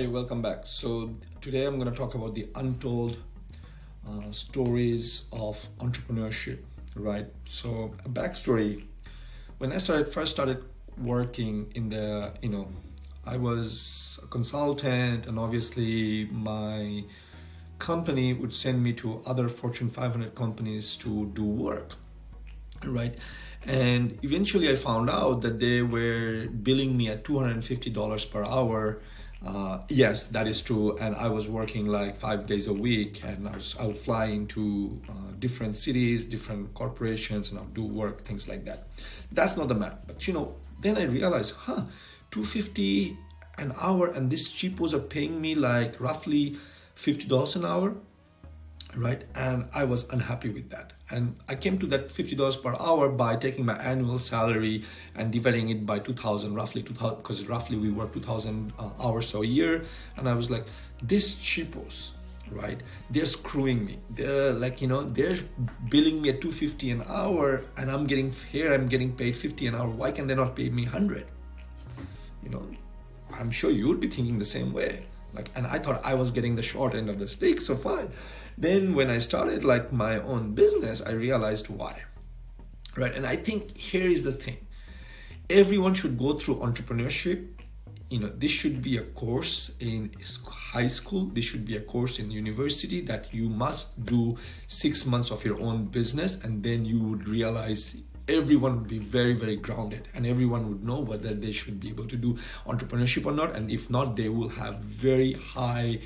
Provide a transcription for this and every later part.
Hey, welcome back. So today I'm going to talk about the untold stories of entrepreneurship, right? So a backstory: when I first started working in the, I was a consultant, and obviously my company would send me to other Fortune 500 companies to do work, right? And eventually I found out that they were billing me at $250 per hour. Yes, that is true. And I was working like 5 days a week, and I would fly into different cities, different corporations, and I would do work, things like that. That's not the matter. But then I realized, 250 an hour, and these cheapos are paying me like roughly $50 an hour, right? And I was unhappy with that. And I came to that $50 per hour by taking my annual salary and dividing it by 2,000, roughly 2,000, because roughly we work 2,000 hours a year. And I was like, these cheapos, right? They're screwing me. They're like, they're billing me at 250 an hour, and I'm getting paid 50 an hour. Why can they not pay me 100? I'm sure you would be thinking the same way. And I thought I was getting the short end of the stick, so fine. Then when I started my own business, I realized why, right? And I think here is the thing. Everyone should go through entrepreneurship. This should be a course in high school. This should be a course in university that you must do 6 months of your own business, and then you would realize everyone would be very, very grounded, and everyone would know whether they should be able to do entrepreneurship or not. And if not, they will have very high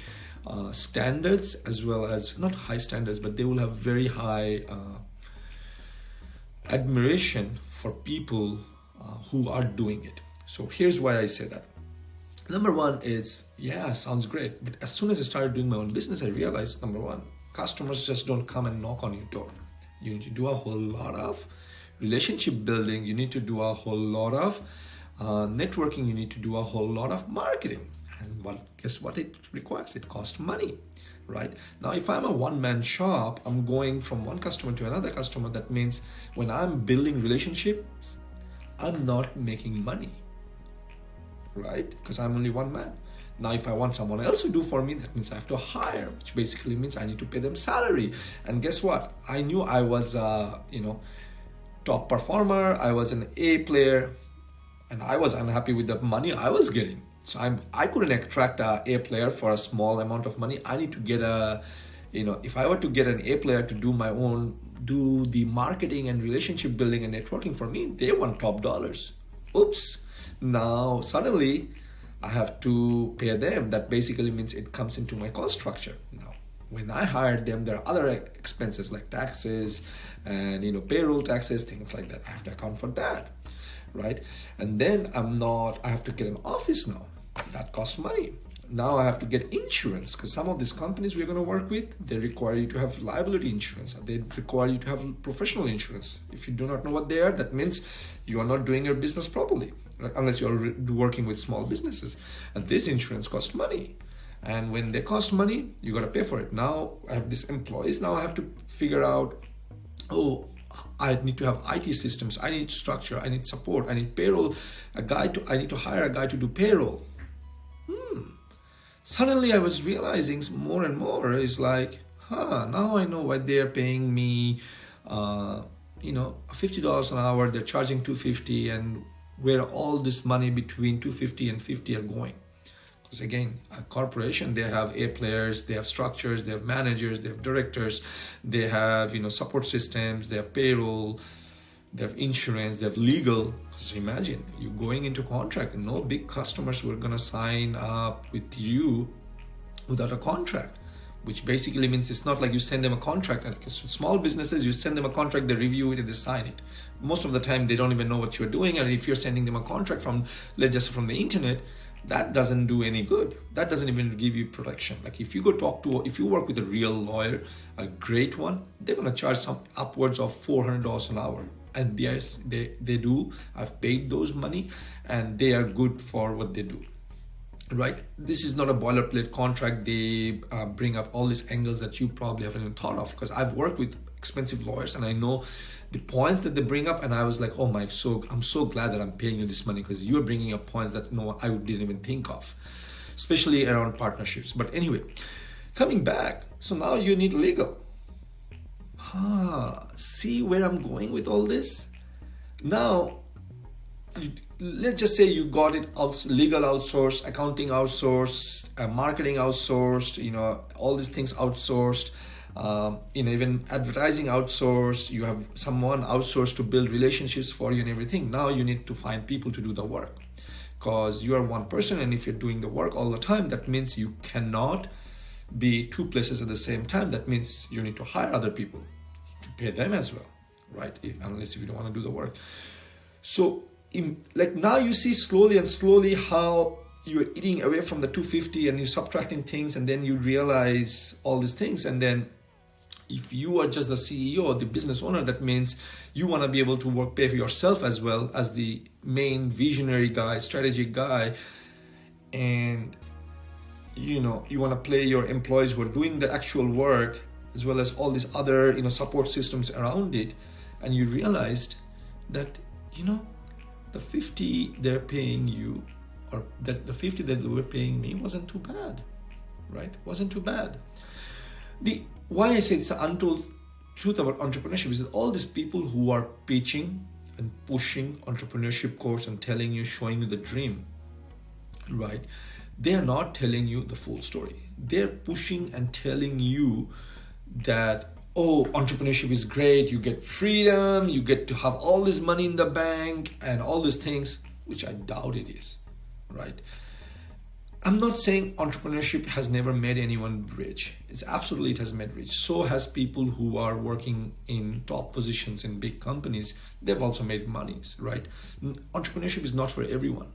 standards, as well as not high standards, but they will have very high admiration for people who are doing it. So here's why I say that. Number one is, sounds great, but as soon as I started doing my own business, I realized, number one, customers just don't come and knock on your door. You need to do a whole lot of relationship building. You need to do a whole lot of networking. You need to do a whole lot of marketing. And guess what it requires? It costs money, right? Now, if I'm a one-man shop, I'm going from one customer to another customer. That means when I'm building relationships, I'm not making money, right? Because I'm only one man. Now, if I want someone else to do for me, that means I have to hire, which basically means I need to pay them salary. And guess what? I knew I was, top performer. I was an A player, and I was unhappy with the money I was getting. So I couldn't attract a A player for a small amount of money. I need to get if I were to get an A player to do the marketing and relationship building and networking for me, they want top dollars. Oops. Now, suddenly I have to pay them. That basically means it comes into my cost structure. Now, when I hired them, there are other expenses like taxes and payroll taxes, things like that. I have to account for that, right? And then I have to get an office now. That costs money. Now I have to get insurance, because some of these companies we're going to work with, they require you to have liability insurance. They require you to have professional insurance. If you do not know what they are, that means you are not doing your business properly, right? Unless you're working with small businesses. And this insurance costs money. And when they cost money, you got to pay for it. Now I have these employees. Now I have to figure out, I need to have IT systems. I need structure. I need support. I need payroll. I need to hire a guy to do payroll. Suddenly I was realizing more and more is like, now I know why they're paying me, $50 an hour. They're charging $250, and where all this money between $250 and $50 are going. Because again, a corporation, they have A players, they have structures, they have managers, they have directors, they have support systems, they have payroll, they have insurance, they have legal. So imagine you going into contract, and no big customers who are gonna sign up with you without a contract, which basically means it's not like you send them a contract. And small businesses, you send them a contract, they review it, and they sign it. Most of the time, they don't even know what you're doing. And if you're sending them a contract from the internet, that doesn't do any good. That doesn't even give you protection. Like if you if you work with a real lawyer, a great one, they're gonna charge some upwards of $400 an hour. And yes, they do. I've paid those money, and they are good for what they do, right? This is not a boilerplate contract. They bring up all these angles that you probably haven't even thought of, because I've worked with expensive lawyers, and I know the points that they bring up, and I was like, oh my, I'm so glad that I'm paying you this money, because you are bringing up points that I didn't even think of. especially around partnerships. But anyway, coming back, so now you need legal. See where I'm going with all this? Now, let's just say you got it legal outsourced, accounting outsourced, marketing outsourced, all these things outsourced, even advertising outsourced. You have someone outsourced to build relationships for you and everything. Now you need to find people to do the work, because you are one person, and if you're doing the work all the time, that means you cannot be two places at the same time. That means you need to hire other people to pay them as well, right? Unless if you don't want to do the work. So now you see slowly how you're eating away from the 250 and you're subtracting things, and then you realize all these things. And then if you are just the CEO or the business owner, that means you want to be able to pay for yourself as well as the main visionary guy, strategic guy. And you want to play your employees who are doing the actual work, as well as all these other support systems around it. And you realized that the 50 they're paying you, or that the 50 that they were paying me wasn't too bad, right? Wasn't too bad. Why I say it's the untold truth about entrepreneurship is that all these people who are pitching and pushing entrepreneurship course and telling you, showing you the dream, right? They are not telling you the full story. They're pushing and telling you that, oh, entrepreneurship is great, you get freedom, you get to have all this money in the bank and all these things, which I doubt it is, right? I'm not saying entrepreneurship has never made anyone rich. It has made rich. So has people who are working in top positions in big companies. They've also made monies, right? Entrepreneurship is not for everyone.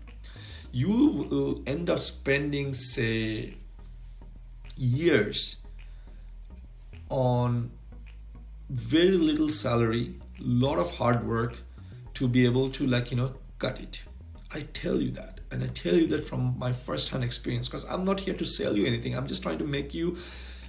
You will end up spending, say, years on very little salary, lot of hard work to be able to cut it. I tell you that, and I tell you that from my first-hand experience, because I'm not here to sell you anything. I'm just trying to make you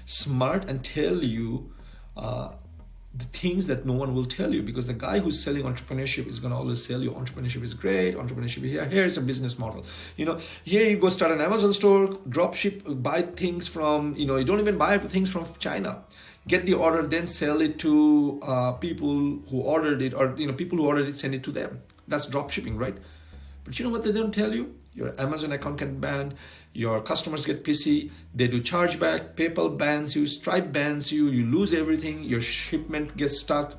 smart and tell you the things that no one will tell you, because the guy who's selling entrepreneurship is going to always sell you entrepreneurship is great, entrepreneurship here's a business model. Here you go start an Amazon store, drop ship, buy things from, you don't even buy things from China. Get the order, then sell it to people who ordered it, or people who ordered it, send it to them. That's drop shipping, right? But you know what they don't tell you? Your Amazon account get banned, your customers get pissy, they do chargeback, PayPal bans you, Stripe bans you, you lose everything, your shipment gets stuck,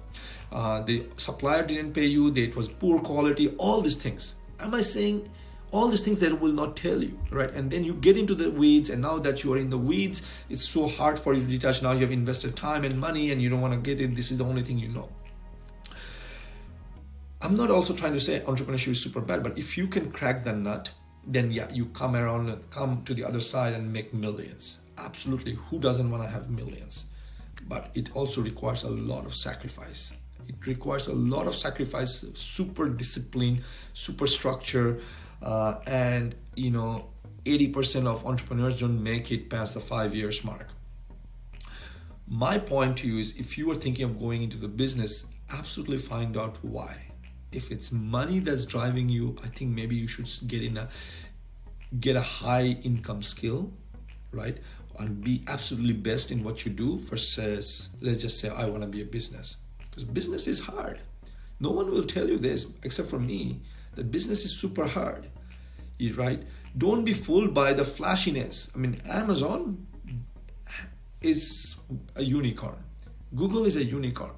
the supplier didn't pay you, it was poor quality, all these things. Am I saying all these things that will not tell you, right? And then you get into the weeds, and now that you are in the weeds, it's so hard for you to detach. Now you have invested time and money and you don't want to get it. This is the only thing you know. I'm not also trying to say entrepreneurship is super bad, but if you can crack the nut, then yeah, you come to the other side and make millions. Absolutely. Who doesn't want to have millions? But it also requires a lot of sacrifice. It requires a lot of sacrifice, super discipline, super structure, and 80% of entrepreneurs don't make it past the 5 years mark. My point to you is, if you are thinking of going into the business, absolutely find out why. If it's money that's driving you, I think maybe you should get a high income skill, right? And be absolutely best in what you do versus, let's just say, I want to be a business. Because business is hard. No one will tell you this except for me, that business is super hard, right? Don't be fooled by the flashiness. I mean, Amazon is a unicorn. Google is a unicorn.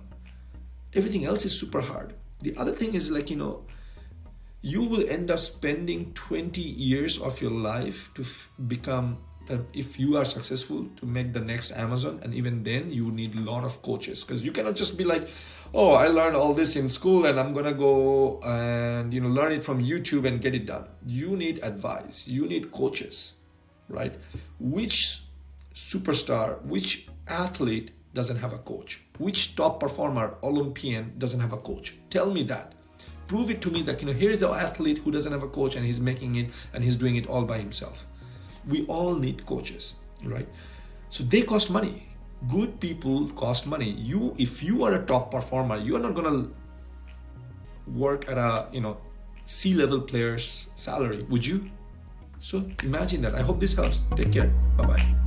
Everything else is super hard. The other thing is you will end up spending 20 years of your life to become, if you are successful, to make the next Amazon. And even then you need a lot of coaches, because you cannot just be like, oh, I learned all this in school and I'm going to go and learn it from YouTube and get it done. You need advice. You need coaches, right? Which superstar, which athlete doesn't have a coach? Which top performer, Olympian, doesn't have a coach? Tell me that. Prove it to me that, here's the athlete who doesn't have a coach and he's making it and he's doing it all by himself. We all need coaches, right? So they cost money. Good people cost money. If you are a top performer, you are not going to work at a, C-level player's salary, would you? So imagine that. I hope this helps. Take care. Bye-bye.